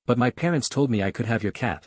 but my parents told me I could have your cat.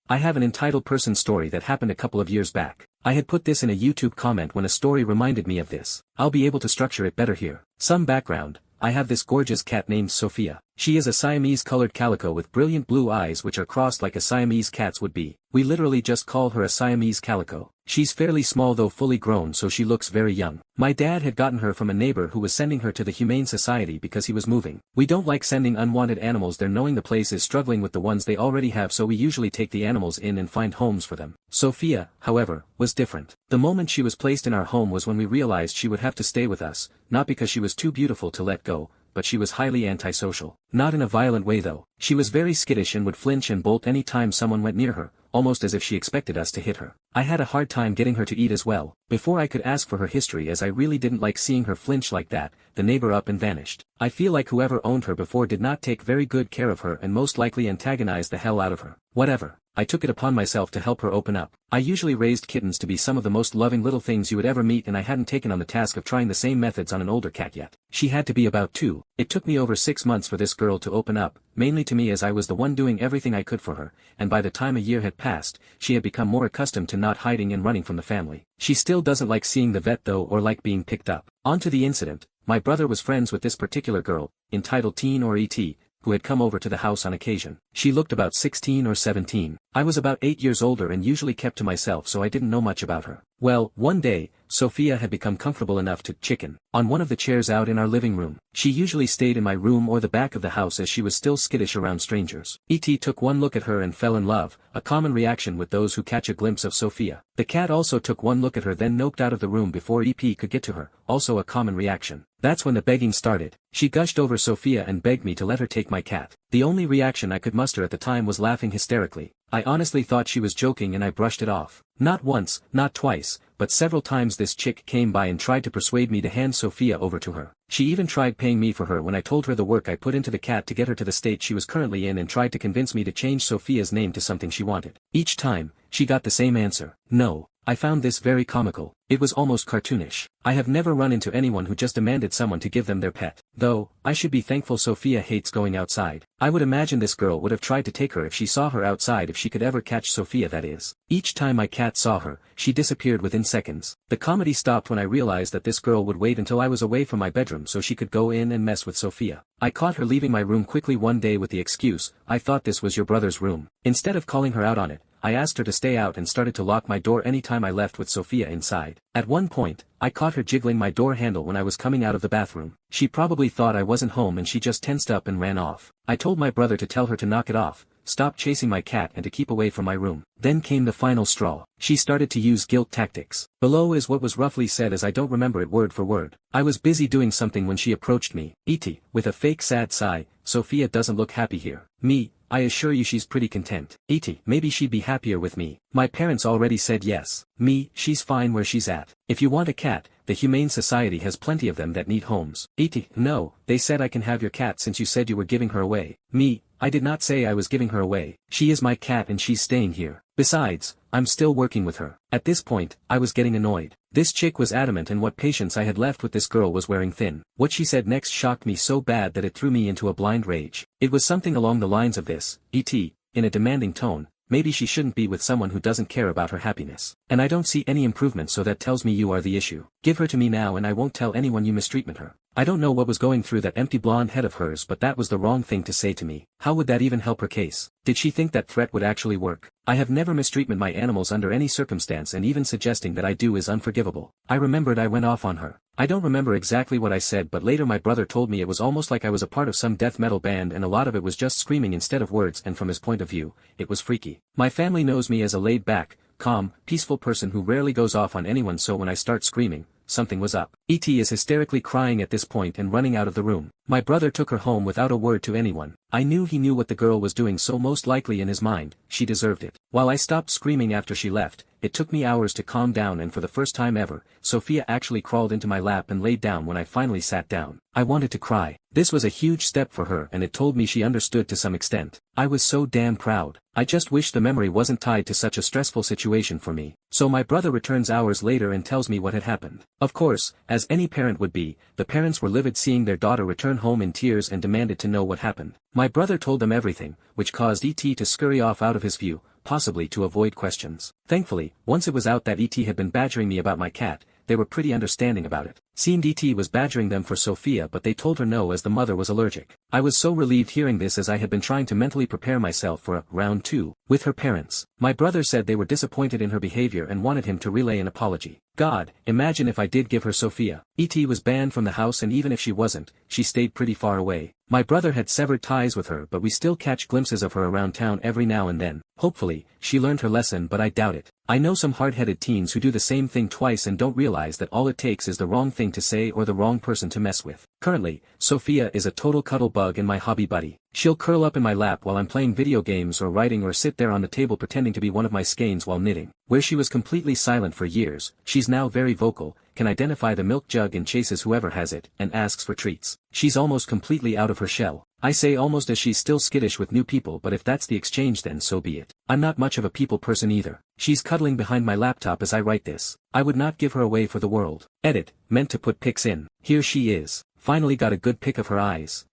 I have an entitled person story that happened a couple of years back. I had put this in a YouTube comment when a story reminded me of this. I'll be able to structure it better here. Some background. I have this gorgeous cat named Sophia. She is a Siamese-colored calico with brilliant blue eyes which are crossed like a Siamese cat's would be. We literally just call her a Siamese calico. She's fairly small though fully grown, so she looks very young. My dad had gotten her from a neighbor who was sending her to the Humane Society because he was moving. We don't like sending unwanted animals there knowing the place is struggling with the ones they already have, so we usually take the animals in and find homes for them. Sophia, however, was different. The moment she was placed in our home was when we realized she would have to stay with us, not because she was too beautiful to let go, but she was highly antisocial. Not in a violent way though. She was very skittish and would flinch and bolt any time someone went near her, almost as if she expected us to hit her. I had a hard time getting her to eat as well. Before I could ask for her history, as I really didn't like seeing her flinch like that, the neighbor up and vanished. I feel like whoever owned her before did not take very good care of her and most likely antagonized the hell out of her. Whatever. I took it upon myself to help her open up. I usually raised kittens to be some of the most loving little things you would ever meet, and I hadn't taken on the task of trying the same methods on an older cat yet. She had to be about 2. It took me over 6 months for this girl to open up, mainly to me as I was the one doing everything I could for her, and by the time a year had passed, she had become more accustomed to not hiding and running from the family. She still doesn't like seeing the vet though, or like being picked up. On to the incident. My brother was friends with this particular girl, entitled Teen or E.T., who had come over to the house on occasion. She looked about 16 or 17. I was about 8 years older and usually kept to myself, so I didn't know much about her. Well, one day, Sophia had become comfortable enough to chicken on one of the chairs out in our living room. She usually stayed in my room or the back of the house as she was still skittish around strangers. E.T. took one look at her and fell in love, a common reaction with those who catch a glimpse of Sophia. The cat also took one look at her, then noped out of the room before E.T. could get to her, also a common reaction. That's when the begging started. She gushed over Sophia and begged me to let her take my cat. The only reaction I could muster at the time was laughing hysterically. I honestly thought she was joking and I brushed it off. Not once, not twice, but several times this chick came by and tried to persuade me to hand Sophia over to her. She even tried paying me for her when I told her the work I put into the cat to get her to the state she was currently in, and tried to convince me to change Sophia's name to something she wanted. Each time, she got the same answer: no. I found this very comical. It was almost cartoonish. I have never run into anyone who just demanded someone to give them their pet. Though, I should be thankful Sophia hates going outside. I would imagine this girl would have tried to take her if she saw her outside, if she could ever catch Sophia, that is. Each time my cat saw her, she disappeared within seconds. The comedy stopped when I realized that this girl would wait until I was away from my bedroom so she could go in and mess with Sophia. I caught her leaving my room quickly one day with the excuse, "I thought this was your brother's room." Instead of calling her out on it, I asked her to stay out and started to lock my door anytime I left with Sophia inside. At one point, I caught her jiggling my door handle when I was coming out of the bathroom. She probably thought I wasn't home and she just tensed up and ran off. I told my brother to tell her to knock it off, stop chasing my cat, and to keep away from my room. Then came the final straw. She started to use guilt tactics. Below is what was roughly said, as I don't remember it word for word. I was busy doing something when she approached me. E.T. with a fake sad sigh: "Sophia doesn't look happy here." Me: "I assure you she's pretty content." E.T. "Maybe she'd be happier with me. My parents already said yes." Me: "She's fine where she's at. If you want a cat, the Humane Society has plenty of them that need homes." E.T. "No, they said I can have your cat since you said you were giving her away." Me: "I did not say I was giving her away. She is my cat and she's staying here. Besides, I'm still working with her." At this point, I was getting annoyed. This chick was adamant, and what patience I had left with this girl was wearing thin. What she said next shocked me so bad that it threw me into a blind rage. It was something along the lines of this: "E.T., in a demanding tone, maybe she shouldn't be with someone who doesn't care about her happiness. And I don't see any improvement, so that tells me you are the issue. Give her to me now and I won't tell anyone you mistreatment her." I don't know what was going through that empty blonde head of hers, but that was the wrong thing to say to me. How would that even help her case? Did she think that threat would actually work? I have never mistreated my animals under any circumstance, and even suggesting that I do is unforgivable. I remembered I went off on her. I don't remember exactly what I said, but later my brother told me it was almost like I was a part of some death metal band, and a lot of it was just screaming instead of words, and from his point of view, it was freaky. My family knows me as a laid-back, calm, peaceful person who rarely goes off on anyone, so when I start screaming, something was up. E.T. is hysterically crying at this point and running out of the room. My brother took her home without a word to anyone. I knew he knew what the girl was doing, so most likely in his mind, she deserved it. While I stopped screaming after she left, it took me hours to calm down, and for the first time ever, Sophia actually crawled into my lap and laid down when I finally sat down. I wanted to cry. This was a huge step for her, and it told me she understood to some extent. I was so damn proud. I just wish the memory wasn't tied to such a stressful situation for me. So my brother returns hours later and tells me what had happened. Of course, as any parent would be, the parents were livid seeing their daughter return return home in tears and demanded to know what happened. My brother told them everything, which caused E.T. to scurry off out of his view, possibly to avoid questions. Thankfully, once it was out that E.T. had been badgering me about my cat, they were pretty understanding about it. Seemed E.T. was badgering them for Sophia, but they told her no as the mother was allergic. I was so relieved hearing this, as I had been trying to mentally prepare myself for a round 2 with her parents. My brother said they were disappointed in her behavior and wanted him to relay an apology. God, imagine if I did give her Sophia. E.T. was banned from the house, and even if she wasn't, she stayed pretty far away. My brother had severed ties with her, but we still catch glimpses of her around town every now and then. Hopefully, she learned her lesson, but I doubt it. I know some hard-headed teens who do the same thing twice and don't realize that all it takes is the wrong thing to say or the wrong person to mess with. Currently, Sophia is a total cuddle bug and my hobby buddy. She'll curl up in my lap while I'm playing video games or writing, or sit there on the table pretending to be one of my skeins while knitting. Where she was completely silent for years, she's now very vocal, can identify the milk jug and chases whoever has it, and asks for treats. She's almost completely out of her shell. I say almost, as she's still skittish with new people, but if that's the exchange then so be it. I'm not much of a people person either. She's cuddling behind my laptop as I write this. I would not give her away for the world. Edit, meant to put pics in. Here she is. Finally got a good pic of her eyes.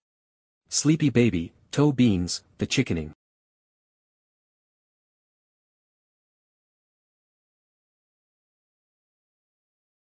Sleepy baby, toe beans, the chickening.